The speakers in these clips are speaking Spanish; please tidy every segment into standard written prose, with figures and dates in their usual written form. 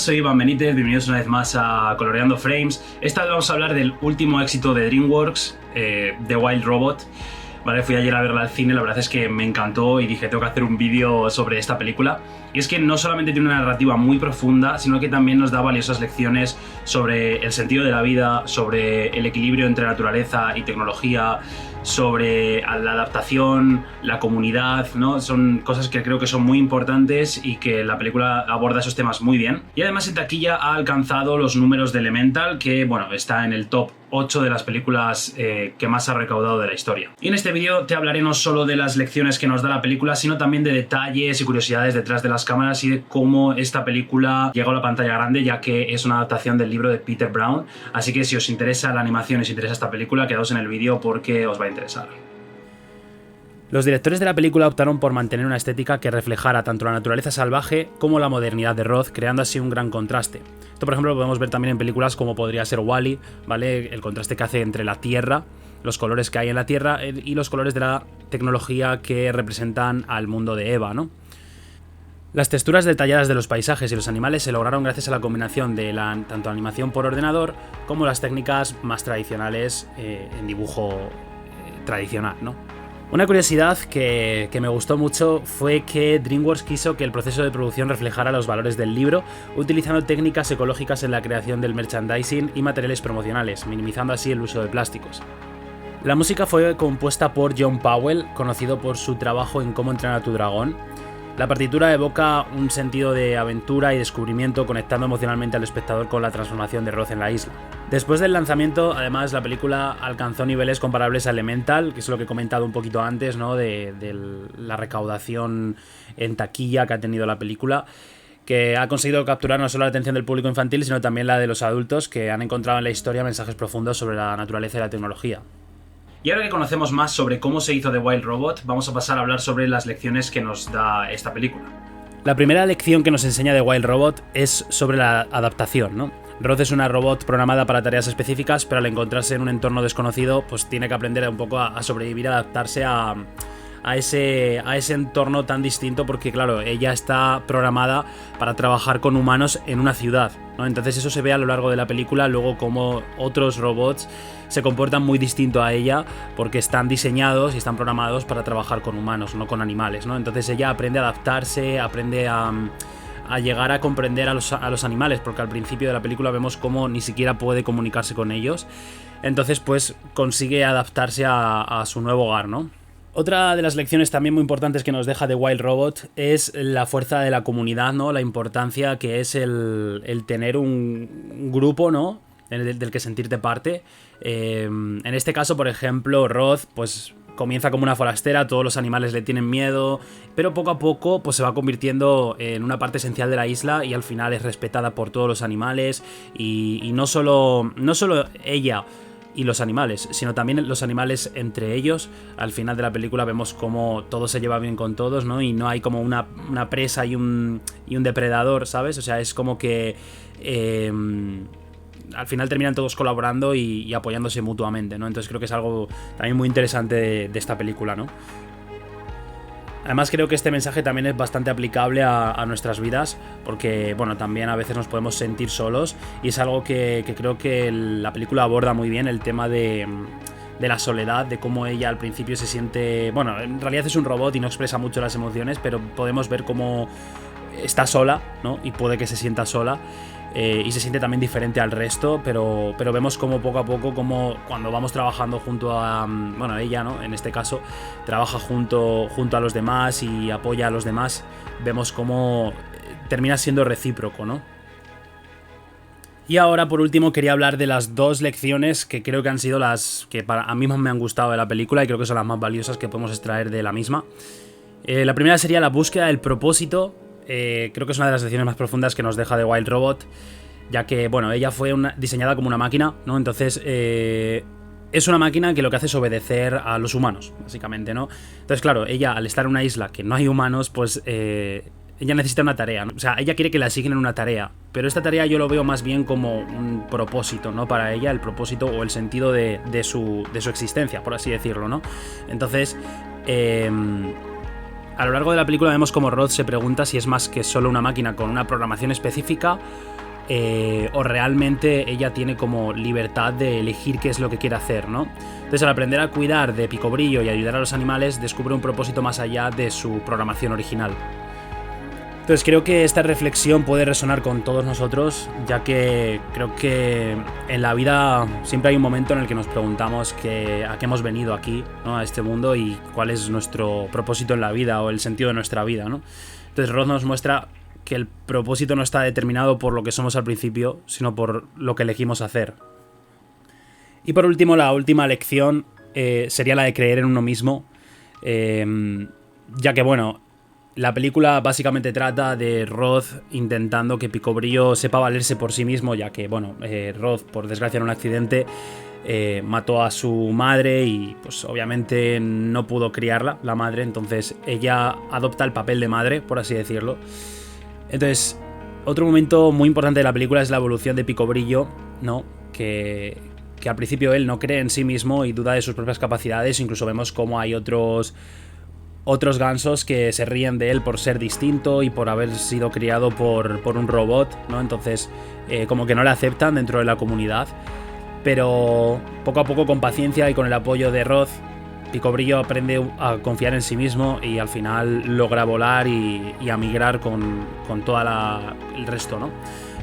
soy Iván Benítez, bienvenidos una vez más a Coloreando Frames. Esta vez vamos a hablar del último éxito de DreamWorks, The Wild Robot. Vale, fui ayer a verla al cine, la verdad es que me encantó y dije tengo que hacer un vídeo sobre esta película. Y es que no solamente tiene una narrativa muy profunda, sino que también nos da valiosas lecciones sobre el sentido de la vida, sobre el equilibrio entre naturaleza y tecnología, sobre la adaptación, la comunidad, ¿no? Son cosas que creo que son muy importantes y que la película aborda esos temas muy bien. Y además en taquilla ha alcanzado los números de Elemental, que bueno, está en el top 8 de las películas que más ha recaudado de la historia. Y en este vídeo te hablaré no solo de las lecciones que nos da la película, sino también de detalles y curiosidades detrás de las cámaras y de cómo esta película llegó a la pantalla grande, ya que es una adaptación del libro de Peter Brown. Así que si os interesa la animación y os interesa esta película, quedaos en el vídeo porque os va a interesar. Los directores de la película optaron por mantener una estética que reflejara tanto la naturaleza salvaje como la modernidad de Roth, creando así un gran contraste. Esto, por ejemplo, lo podemos ver también en películas como podría ser Wall-E, ¿vale? El contraste que hace entre la Tierra, los colores que hay en la Tierra y los colores de la tecnología que representan al mundo de Eva, ¿no? Las texturas detalladas de los paisajes y los animales se lograron gracias a la combinación de tanto animación por ordenador como las técnicas más tradicionales en dibujo tradicional, ¿no? Una curiosidad que me gustó mucho fue que DreamWorks quiso que el proceso de producción reflejara los valores del libro, utilizando técnicas ecológicas en la creación del merchandising y materiales promocionales, minimizando así el uso de plásticos. La música fue compuesta por John Powell, conocido por su trabajo en Cómo entrenar a tu dragón. La partitura evoca un sentido de aventura y descubrimiento, conectando emocionalmente al espectador con la transformación de Roth en la isla. Después del lanzamiento, además, la película alcanzó niveles comparables a Elemental, que es lo que he comentado un poquito antes, ¿no? de la recaudación en taquilla que ha tenido la película, que ha conseguido capturar no solo la atención del público infantil, sino también la de los adultos, que han encontrado en la historia mensajes profundos sobre la naturaleza y la tecnología. Y ahora que conocemos más sobre cómo se hizo The Wild Robot, vamos a pasar a hablar sobre las lecciones que nos da esta película. La primera lección que nos enseña The Wild Robot es sobre la adaptación, ¿no? Roth es una robot programada para tareas específicas, pero al encontrarse en un entorno desconocido, pues tiene que aprender un poco a sobrevivir, a adaptarse a ese entorno tan distinto, porque claro, ella está programada para trabajar con humanos en una ciudad, ¿no? Entonces eso se ve a lo largo de la película, luego como otros robots se comportan muy distinto a ella porque están diseñados y están programados para trabajar con humanos, no con animales, ¿no? Entonces ella aprende a adaptarse, aprende a llegar a comprender a los animales, porque al principio de la película vemos cómo ni siquiera puede comunicarse con ellos. Entonces pues consigue adaptarse a su nuevo hogar, ¿no? Otra de las lecciones también muy importantes que nos deja The Wild Robot es la fuerza de la comunidad, ¿no? La importancia que es el tener un grupo, ¿no? Del que sentirte parte. En este caso, por ejemplo, Roth, pues comienza como una forastera, todos los animales le tienen miedo, pero poco a poco pues se va convirtiendo en una parte esencial de la isla y al final es respetada por todos los animales y no solo ella y los animales, sino también los animales entre ellos. Al final de la película vemos cómo todo se lleva bien con todos, ¿no? Y no hay como una presa y un depredador, ¿sabes? O sea, es como que al final terminan todos colaborando y apoyándose mutuamente, ¿no? Entonces creo que es algo también muy interesante de esta película, ¿no? Además creo que este mensaje también es bastante aplicable a nuestras vidas, porque bueno, también a veces nos podemos sentir solos y es algo que creo que la película aborda muy bien, el tema de la soledad, de cómo ella al principio se siente... Bueno, en realidad es un robot y no expresa mucho las emociones, pero podemos ver cómo está sola, ¿no? Y puede que se sienta sola. Y se siente también diferente al resto, pero vemos como poco a poco, como cuando vamos trabajando junto a... Bueno, ella, ¿no? En este caso, trabaja junto a los demás y apoya a los demás. Vemos cómo termina siendo recíproco, ¿no? Y ahora, por último, quería hablar de las dos lecciones que creo que han sido las que a mí más me han gustado de la película y creo que son las más valiosas que podemos extraer de la misma. La primera sería la búsqueda del propósito. Creo que es una de las lecciones más profundas que nos deja The Wild Robot, ya que, bueno, ella fue diseñada como una máquina, ¿no? Entonces, es una máquina que lo que hace es obedecer a los humanos, básicamente, ¿no? Entonces, claro, ella, al estar en una isla que no hay humanos, pues ella necesita una tarea, ¿no? O sea, ella quiere que le asignen una tarea, pero esta tarea yo lo veo más bien como un propósito, ¿no? Para ella, el propósito o el sentido de su existencia, por así decirlo, ¿no? Entonces, a lo largo de la película vemos como Roth se pregunta si es más que solo una máquina con una programación específica o realmente ella tiene como libertad de elegir qué es lo que quiere hacer, ¿no? Entonces, al aprender a cuidar de Picobrillo y ayudar a los animales, descubre un propósito más allá de su programación original. Entonces, creo que esta reflexión puede resonar con todos nosotros, ya que creo que en la vida siempre hay un momento en el que nos preguntamos a qué hemos venido aquí, ¿no? A este mundo, y cuál es nuestro propósito en la vida o el sentido de nuestra vida, ¿no? Entonces, Roth nos muestra que el propósito no está determinado por lo que somos al principio, sino por lo que elegimos hacer. Y por último, la última lección sería la de creer en uno mismo, ya que, bueno, la película básicamente trata de Roth intentando que Picobrillo sepa valerse por sí mismo, ya que, bueno, Roth, por desgracia en un accidente, mató a su madre y pues obviamente no pudo criarla, la madre, entonces ella adopta el papel de madre, por así decirlo. Entonces, otro momento muy importante de la película es la evolución de Picobrillo, ¿no? Que al principio él no cree en sí mismo y duda de sus propias capacidades. Incluso vemos cómo hay otros gansos que se ríen de él por ser distinto y por haber sido criado por un robot, ¿no? Entonces, como que no le aceptan dentro de la comunidad. Pero poco a poco, con paciencia y con el apoyo de Roth, Picobrillo aprende a confiar en sí mismo y al final logra volar y a migrar con todo el resto, ¿no?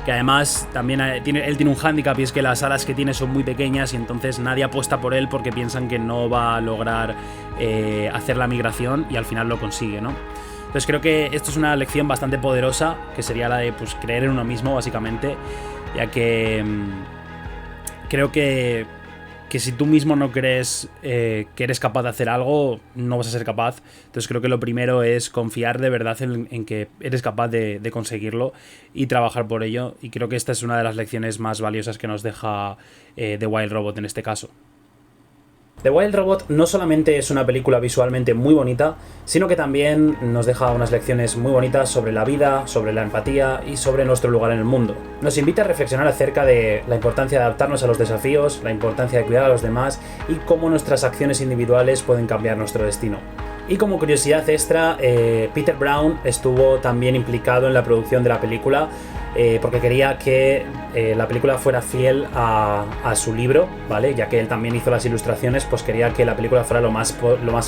Que además también él tiene un hándicap, y es que las alas que tiene son muy pequeñas y entonces nadie apuesta por él porque piensan que no va a lograr hacer la migración, y al final lo consigue, ¿no? Entonces creo que esto es una lección bastante poderosa, que sería la de pues, creer en uno mismo, básicamente, ya que creo que si tú mismo no crees que eres capaz de hacer algo, no vas a ser capaz. Entonces creo que lo primero es confiar de verdad en que eres capaz de conseguirlo y trabajar por ello. Y creo que esta es una de las lecciones más valiosas que nos deja The Wild Robot en este caso. The Wild Robot no solamente es una película visualmente muy bonita, sino que también nos deja unas lecciones muy bonitas sobre la vida, sobre la empatía y sobre nuestro lugar en el mundo. Nos invita a reflexionar acerca de la importancia de adaptarnos a los desafíos, la importancia de cuidar a los demás y cómo nuestras acciones individuales pueden cambiar nuestro destino. Y como curiosidad extra, Peter Brown estuvo también implicado en la producción de la película, porque quería que la película fuera fiel a su libro, ¿vale? Ya que él también hizo las ilustraciones, pues quería que la película fuera lo más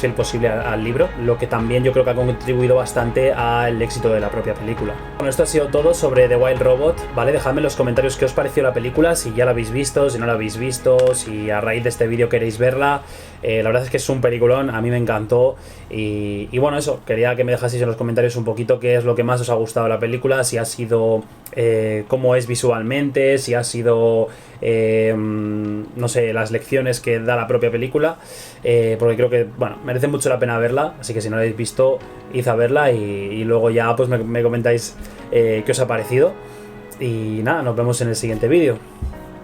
fiel posible al libro, lo que también yo creo que ha contribuido bastante al éxito de la propia película. Bueno, esto ha sido todo sobre The Wild Robot, ¿vale? Dejadme en los comentarios qué os pareció la película, si ya la habéis visto, si no la habéis visto, si a raíz de este vídeo queréis verla. La verdad es que es un peliculón, a mí me encantó. Y bueno, eso, quería que me dejaseis en los comentarios un poquito qué es lo que más os ha gustado de la película, si ha sido cómo es visualmente, si ha sido no sé, las lecciones que da la propia película, porque creo que, bueno, merece mucho la pena verla, así que si no la habéis visto, id a verla y luego ya pues me comentáis qué os ha parecido. Y nada, nos vemos en el siguiente vídeo.